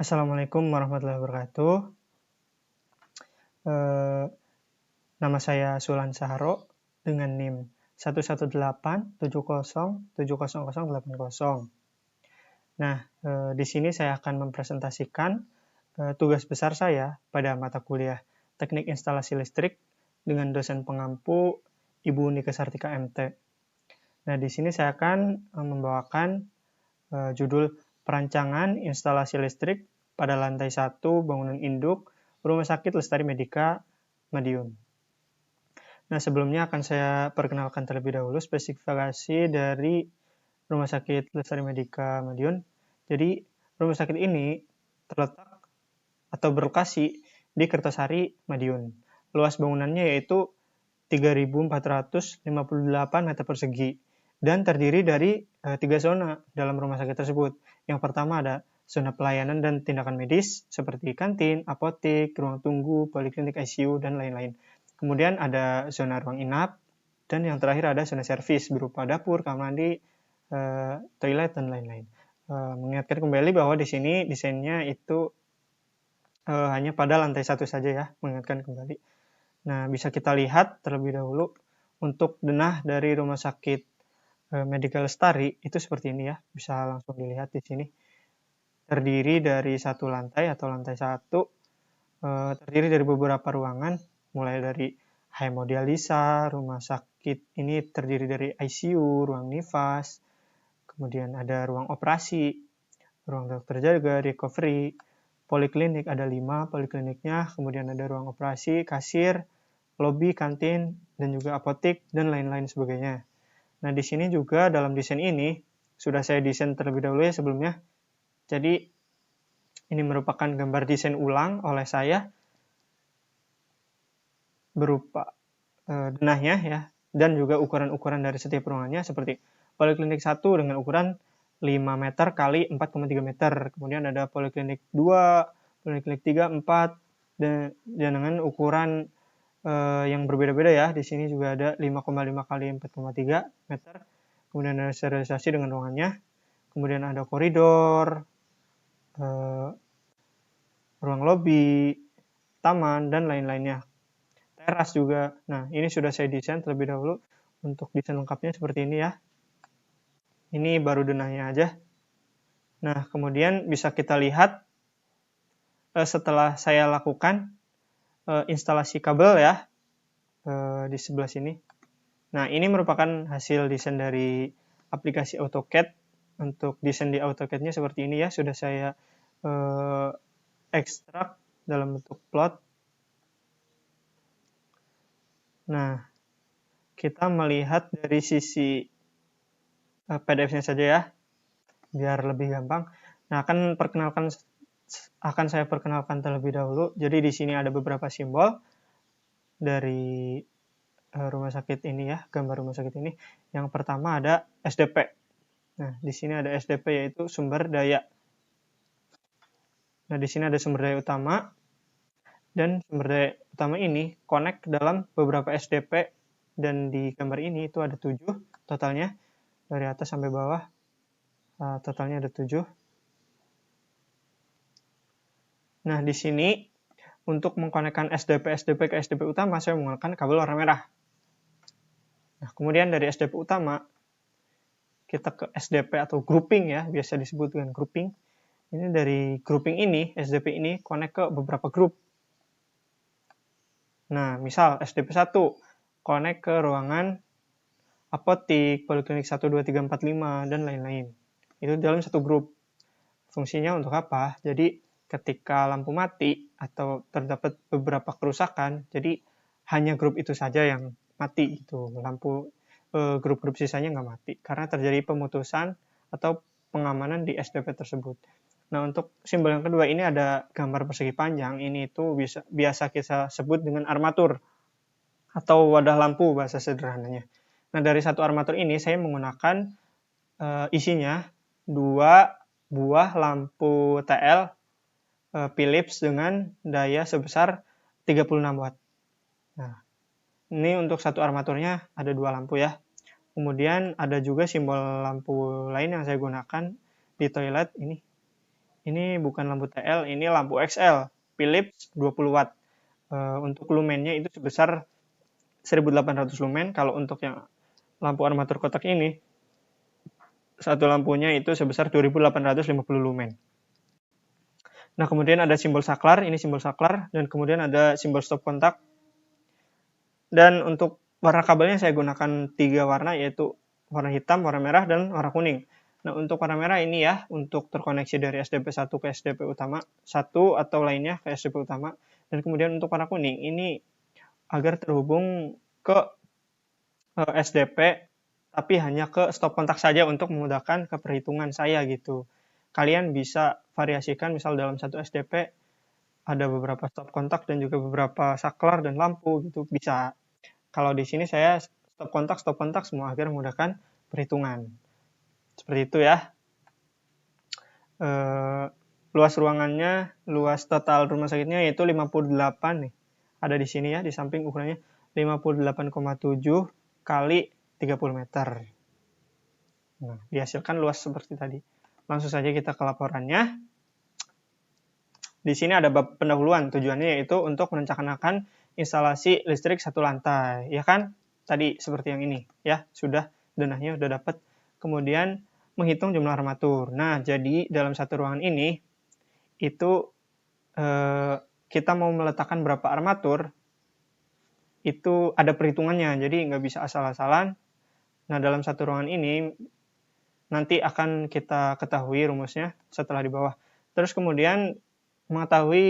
Assalamualaikum warahmatullahi wabarakatuh. Nama saya Sulan Saharo dengan NIM 118707080. Nah, di sini saya akan mempresentasikan tugas besar saya pada mata kuliah Teknik Instalasi Listrik dengan dosen pengampu Ibu Nike Sartika MT. Nah, di sini saya akan membawakan judul Perancangan Instalasi Listrik pada lantai 1 bangunan induk Rumah Sakit Lestari Medika Madiun. Nah, sebelumnya akan saya perkenalkan terlebih dahulu spesifikasi dari Rumah Sakit Lestari Medika Madiun. Jadi, rumah sakit ini terletak atau berlokasi di Kertosari, Madiun. Luas bangunannya yaitu 3.458 meter persegi dan terdiri dari 3 zona dalam rumah sakit tersebut. Yang pertama ada zona pelayanan dan tindakan medis seperti kantin, apotek, ruang tunggu, poliklinik ICU, dan lain-lain. Kemudian ada zona ruang inap, dan yang terakhir ada zona servis berupa dapur, kamar mandi, toilet, dan lain-lain. Mengingatkan kembali bahwa di sini desainnya itu hanya pada lantai 1 saja ya, mengingatkan kembali. Nah, bisa kita lihat terlebih dahulu untuk denah dari Rumah Sakit Medika Lestari itu seperti ini ya, bisa langsung dilihat di sini. Terdiri dari satu lantai atau lantai 1, terdiri dari beberapa ruangan, mulai dari hemodialisa, rumah sakit ini terdiri dari ICU, ruang nifas, kemudian ada ruang operasi, ruang dokter jaga, recovery, poliklinik ada 5 polikliniknya, kemudian ada ruang operasi, kasir, lobi, kantin, dan juga apotek, dan lain-lain sebagainya. Nah, di sini juga dalam desain ini, sudah saya desain terlebih dahulu ya sebelumnya. Jadi, ini merupakan gambar desain ulang oleh saya, berupa denahnya ya, dan juga ukuran-ukuran dari setiap ruangannya, seperti poliklinik 1 dengan ukuran 5 meter kali 4,3 meter. Kemudian ada poliklinik 2, poliklinik 3, 4, dan dengan ukuran yang berbeda-beda ya. Di sini juga ada 5,5 kali 4,3 meter. Kemudian ada sterilisasi dengan ruangannya. Kemudian ada koridor, ruang lobi, taman, dan lain-lainnya. Teras juga. Nah, ini sudah saya desain terlebih dahulu. Untuk desain lengkapnya seperti ini ya. Ini baru denahnya aja. Nah, kemudian bisa kita lihat setelah saya lakukan instalasi kabel ya di sebelah sini. Nah, ini merupakan hasil desain dari aplikasi AutoCAD. Untuk desain di AutoCAD-nya seperti ini ya, sudah saya ekstrak dalam bentuk plot. Nah, kita melihat dari sisi PDF-nya saja ya, biar lebih gampang. Nah, akan saya perkenalkan terlebih dahulu. Jadi di sini ada beberapa simbol dari rumah sakit ini ya, gambar rumah sakit ini. Yang pertama ada SDP. Nah, di sini ada SDP yaitu sumber daya. Nah, di sini ada sumber daya utama, dan sumber daya utama ini connect dalam beberapa SDP, dan di gambar ini itu ada 7 totalnya, dari atas sampai bawah totalnya ada 7. Nah, di sini untuk mengkonekkan SDP ke SDP utama, saya menggunakan kabel warna merah. Nah, kemudian dari SDP utama, kita ke SDP atau grouping ya, biasa disebut dengan grouping. Ini dari grouping ini, SDP ini connect ke beberapa grup. Nah, misal SDP 1 connect ke ruangan apotek, poliklinik 1, 2, 3, 4, 5, dan lain-lain. Itu dalam satu grup. Fungsinya untuk apa? Jadi, ketika lampu mati atau terdapat beberapa kerusakan, jadi hanya grup itu saja yang mati gitu. Grup-grup sisanya nggak mati karena terjadi pemutusan atau pengamanan di SDP tersebut. Nah, untuk simbol yang kedua ini ada gambar persegi panjang. Ini itu biasa kita sebut dengan armatur atau wadah lampu bahasa sederhananya. Nah, dari satu armatur ini saya menggunakan isinya 2 buah lampu TL Philips dengan daya sebesar 36 watt. Nah, ini untuk satu armaturnya ada 2 lampu ya. Kemudian ada juga simbol lampu lain yang saya gunakan di toilet ini. Ini bukan lampu TL, ini lampu XL, Philips 20 watt. Untuk lumennya itu sebesar 1800 lumen. Kalau untuk yang lampu armatur kotak ini, satu lampunya itu sebesar 2850 lumen. Nah, kemudian ada simbol saklar, ini simbol saklar, dan kemudian ada simbol stop kontak. Dan untuk warna kabelnya saya gunakan 3 warna, yaitu warna hitam, warna merah, dan warna kuning. Nah, untuk warna merah ini ya, untuk terkoneksi dari SDP 1 ke SDP utama, satu atau lainnya ke SDP utama. Dan kemudian untuk warna kuning, ini agar terhubung ke SDP, tapi hanya ke stop kontak saja untuk memudahkan keperhitungan saya gitu. Kalian bisa variasikan, misal dalam satu SDP ada beberapa stop kontak dan juga beberapa saklar dan lampu gitu, bisa. Kalau di sini saya stop kontak semua agar memudahkan perhitungan. Seperti itu ya. Luas ruangannya, luas total rumah sakitnya yaitu 58 nih. Ada di sini ya, di samping ukurannya 58,7 kali 30 meter. Nah, dihasilkan luas seperti tadi. Langsung saja kita ke laporannya. Di sini ada bab pendahuluan, tujuannya yaitu untuk merencanakan instalasi listrik satu lantai, ya kan? Tadi seperti yang ini, ya, sudah denahnya sudah dapat. Kemudian menghitung jumlah armatur. Nah, jadi dalam satu ruangan ini itu kita mau meletakkan berapa armatur, itu ada perhitungannya, jadi nggak bisa asal-asalan. Nah, dalam satu ruangan ini nanti akan kita ketahui rumusnya setelah di bawah. Terus kemudian mengetahui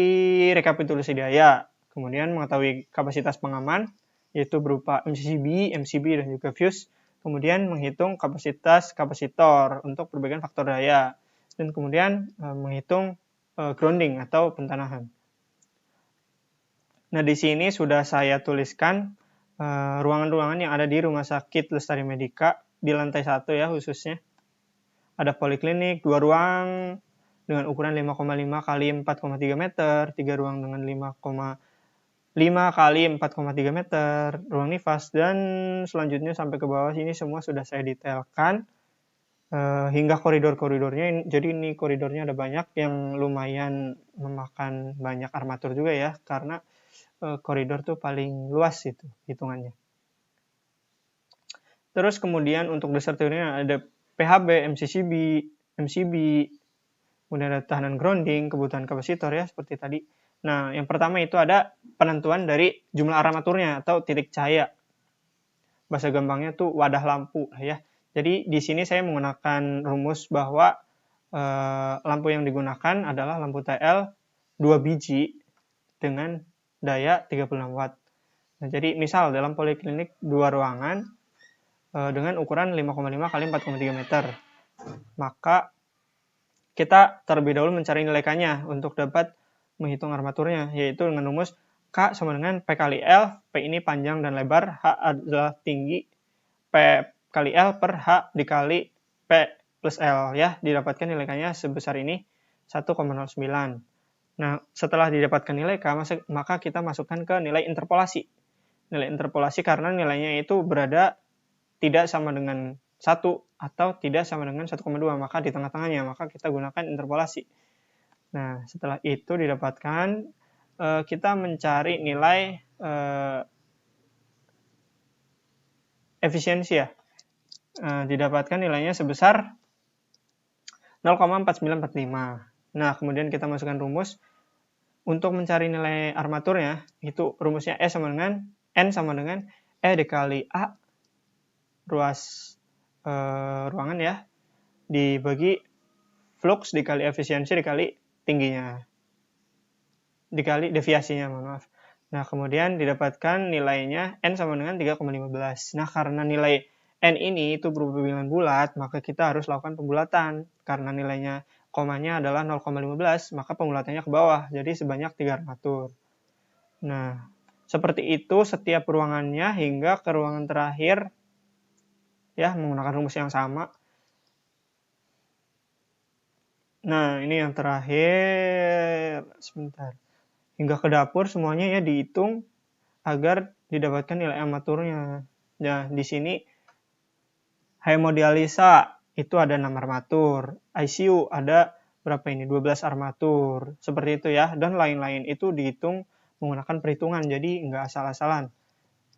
rekapitulasi daya, kemudian mengetahui kapasitas pengaman, yaitu berupa MCB, dan juga fuse, kemudian menghitung kapasitas kapasitor untuk perbaikan faktor daya, dan kemudian menghitung grounding atau pentanahan. Nah, di sini sudah saya tuliskan ruangan-ruangan yang ada di Rumah Sakit Lestari Medika di lantai 1 ya khususnya. Ada poliklinik, 2 ruang dengan ukuran 5,5 kali 4,3 meter, 3 ruang dengan 5,5 kali 4,3 meter, ruang nifas, dan selanjutnya sampai ke bawah sini semua sudah saya detailkan hingga koridor-koridornya. Jadi ini koridornya ada banyak yang lumayan memakan banyak armatur juga ya, karena koridor tuh paling luas itu hitungannya. Terus kemudian untuk dasar teorinya ada PHB, MCB, kemudian ada tahanan grounding, kebutuhan kapasitor ya seperti tadi. Nah, yang pertama itu ada penentuan dari jumlah armaturnya atau titik cahaya. Bahasa gampangnya tuh wadah lampu ya. Jadi di sini saya menggunakan rumus bahwa lampu yang digunakan adalah lampu TL 2 biji dengan daya 36 watt. Nah, jadi misal dalam poliklinik 2 ruangan dengan ukuran 5,5 kali 4,3 meter. Maka kita terlebih dahulu mencari nilai K-nya untuk dapat menghitung armaturnya, yaitu dengan rumus K sama dengan P kali L, P ini panjang dan lebar, H adalah tinggi, P kali L per H dikali P plus L, ya, didapatkan nilai K-nya sebesar ini 1,09. Nah, setelah didapatkan nilai K, maka kita masukkan ke nilai interpolasi. Nilai interpolasi karena nilainya itu berada tidak sama dengan 1 atau tidak sama dengan 1,2, maka di tengah-tengahnya, maka kita gunakan interpolasi. Nah, setelah itu didapatkan, kita mencari nilai efisiensi ya. Didapatkan nilainya sebesar 0,4945. Nah, kemudian kita masukkan rumus untuk mencari nilai armaturnya, itu rumusnya N sama dengan E dikali A ruas ruangan ya, dibagi flux dikali efisiensi dikali tingginya, dikali deviasinya, mohon maaf. Nah, kemudian didapatkan nilainya N sama dengan 3,15. Nah, karena nilai N ini itu berupa bilangan bulat, maka kita harus lakukan pembulatan. Karena nilainya komanya adalah 0,15, maka pembulatannya ke bawah, jadi sebanyak 3 armatur. Nah, seperti itu setiap ruangannya hingga ke ruangan terakhir, ya, menggunakan rumus yang sama. Nah, ini yang terakhir, sebentar. Hingga ke dapur semuanya ya dihitung agar didapatkan nilai armaturnya. Nah, di sini hemodialisa itu ada 6 armatur, ICU ada berapa ini? 12 armatur. Seperti itu ya. Dan lain-lain itu dihitung menggunakan perhitungan. Jadi nggak asal-asalan.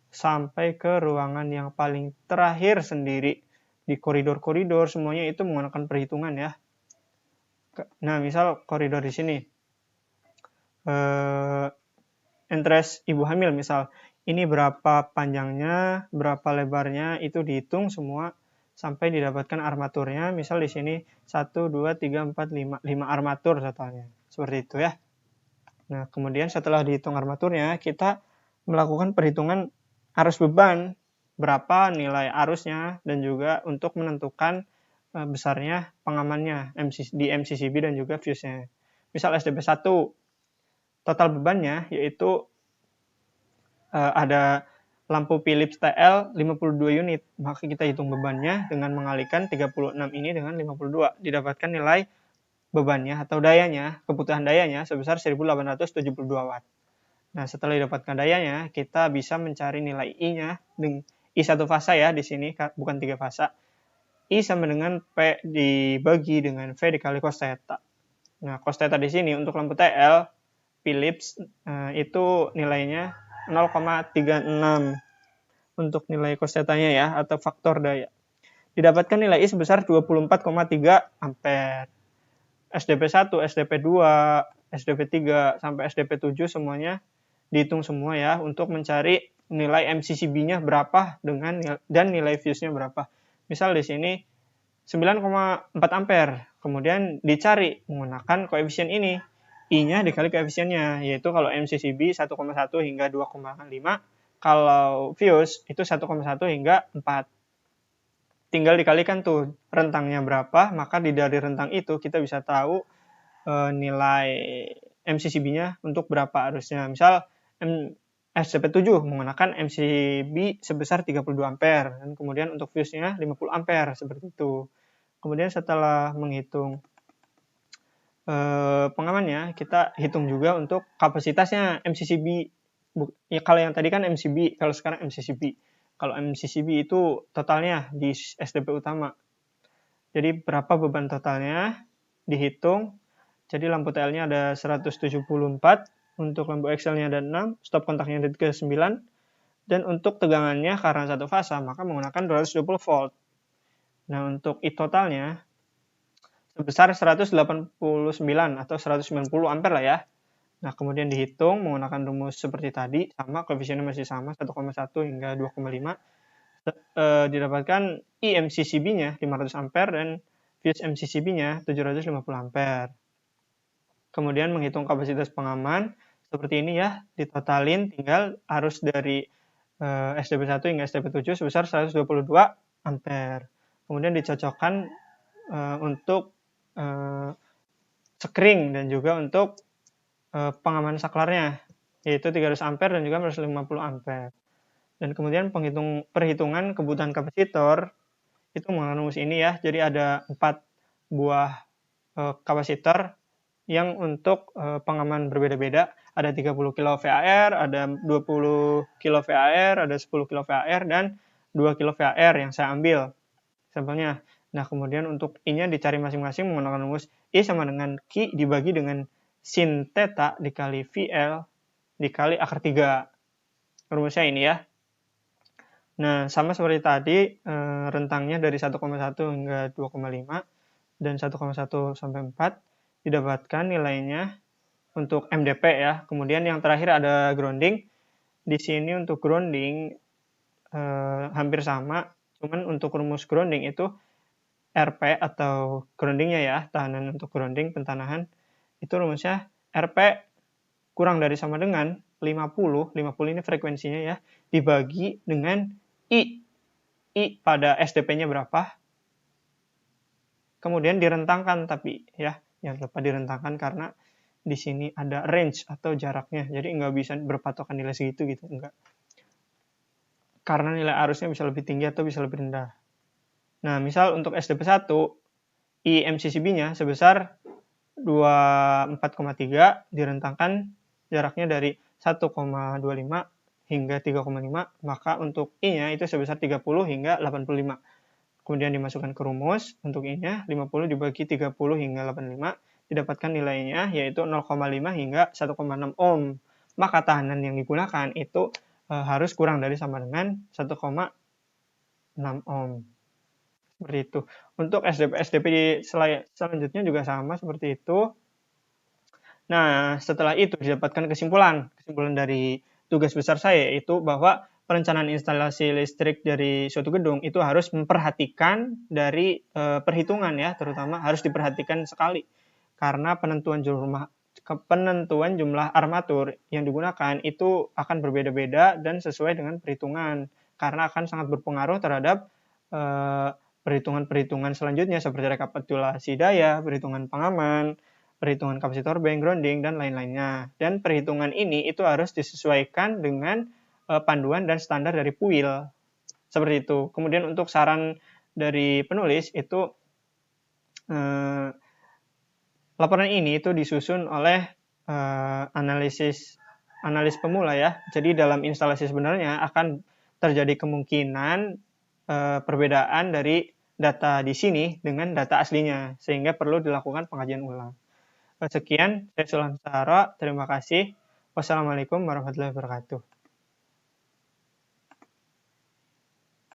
Sampai ke ruangan yang paling terakhir sendiri. Di koridor-koridor semuanya itu menggunakan perhitungan ya. Nah, misal koridor di sini. Entres ibu hamil misal. Ini berapa panjangnya, berapa lebarnya, itu dihitung semua sampai didapatkan armaturnya. Misal di sini 1, 2, 3, 4, 5. 5 armatur totalnya. Seperti itu ya. Nah, kemudian setelah dihitung armaturnya, kita melakukan perhitungan arus beban. Berapa nilai arusnya, dan juga untuk menentukan besarnya pengamannya di MCCB dan juga fuse-nya. Misal SDP1, total bebannya yaitu ada lampu Philips TL 52 unit. Maka kita hitung bebannya dengan mengalihkan 36 ini dengan 52. Didapatkan nilai bebannya atau dayanya, kebutuhan dayanya sebesar 1872 watt. Nah, setelah didapatkan dayanya, kita bisa mencari nilai I-nya. I satu fasa ya di sini, bukan 3 fasa. I sama dengan P dibagi dengan V dikali cos theta. Nah, cos theta di sini untuk lampu TL Philips itu nilainya 0,36 untuk nilai cos theta-nya ya, atau faktor daya. Didapatkan nilai I sebesar 24,3 ampere. SDP1, SDP2, SDP3 sampai SDP7 semuanya dihitung semua ya untuk mencari nilai MCCB-nya berapa dan nilai fuse-nya berapa. Misal di sini 9,4 ampere. Kemudian dicari menggunakan koefisien ini. I-nya dikali koefisiennya, yaitu kalau MCCB 1,1 hingga 2,5, kalau fuse itu 1,1 hingga 4. Tinggal dikalikan tuh rentangnya berapa, maka dari rentang itu kita bisa tahu nilai MCCB-nya untuk berapa arusnya. Misal SDP7 menggunakan MCCB sebesar 32 ampere, dan kemudian untuk fuse-nya 50 ampere, seperti itu. Kemudian setelah menghitung pengamannya, kita hitung juga untuk kapasitasnya MCCB. Ya, kalau yang tadi kan MCB, kalau sekarang MCCB. Kalau MCCB itu totalnya di SDP utama. Jadi berapa beban totalnya dihitung. Jadi lampu TL-nya ada 174, untuk lampu XL-nya ada 6, stop kontaknya ada 39, dan untuk tegangannya karena satu fasa maka menggunakan 220 volt. Nah, untuk I totalnya sebesar 189 atau 190 ampere lah ya. Nah, kemudian dihitung menggunakan rumus seperti tadi, sama koefisiennya masih sama 1,1 hingga 2,5. Didapatkan I MCCB-nya 500 ampere dan fuse MCCB-nya 750 ampere. Kemudian menghitung kapasitas pengaman seperti ini ya, ditotalin tinggal arus dari SDP1 hingga SDP7 sebesar 122 ampere. Kemudian dicocokkan untuk sekring dan juga untuk pengaman saklarnya, yaitu 300 ampere dan juga 150 ampere. Dan kemudian perhitungan kebutuhan kapasitor itu menggunakan rumus ini ya. Jadi ada 4 buah kapasitor yang untuk pengaman berbeda-beda. Ada 30 kilo VAR, ada 20 kilo VAR, ada 10 kilo VAR, dan 2 kilo VAR yang saya ambil sampelnya. Nah, kemudian untuk I-nya dicari masing-masing menggunakan rumus I sama dengan Q dibagi dengan sin theta dikali VL dikali akar 3. Rumusnya ini ya. Nah, sama seperti tadi, rentangnya dari 1,1 hingga 2,5 dan 1,1 sampai 4 didapatkan nilainya untuk MDP ya. Kemudian yang terakhir ada grounding. Di sini untuk grounding hampir sama, cuman untuk rumus grounding itu RP atau groundingnya ya, tahanan untuk grounding pentanahan, itu rumusnya RP kurang dari sama dengan 50 ini frekuensinya ya, dibagi dengan I pada SDP-nya berapa, kemudian direntangkan, tapi ya jangan lupa direntangkan karena di sini ada range atau jaraknya, jadi nggak bisa berpatokan nilai segitu gitu, enggak. Karena nilai arusnya bisa lebih tinggi atau bisa lebih rendah. Nah, misal untuk SDP1, I MCCB-nya sebesar 24,3 direntangkan jaraknya dari 1,25 hingga 3,5, maka untuk I-nya itu sebesar 30 hingga 85. Kemudian dimasukkan ke rumus, untuk I-nya 50 dibagi 30 hingga 85 didapatkan nilainya yaitu 0,5 hingga 1,6 ohm. Maka tahanan yang digunakan itu harus kurang dari sama dengan 1,6 ohm. Seperti itu. Untuk SDP selanjutnya juga sama seperti itu. Nah, setelah itu didapatkan kesimpulan dari tugas besar saya yaitu bahwa perencanaan instalasi listrik dari suatu gedung itu harus memperhatikan dari perhitungan ya, terutama harus diperhatikan sekali karena penentuan jumlah armatur yang digunakan itu akan berbeda-beda dan sesuai dengan perhitungan karena akan sangat berpengaruh terhadap perhitungan-perhitungan selanjutnya seperti rekapitulasi daya, perhitungan pengaman, perhitungan kapasitor bank, grounding, dan lain-lainnya. Dan perhitungan ini itu harus disesuaikan dengan panduan dan standar dari PUIL. Seperti itu. Kemudian untuk saran dari penulis itu laporan ini itu disusun oleh analis pemula ya. Jadi dalam instalasi sebenarnya akan terjadi kemungkinan perbedaan dari data di sini dengan data aslinya, sehingga perlu dilakukan pengkajian ulang. Sekian, saya Sulan Sahara. Terima kasih. Wassalamualaikum warahmatullahi wabarakatuh.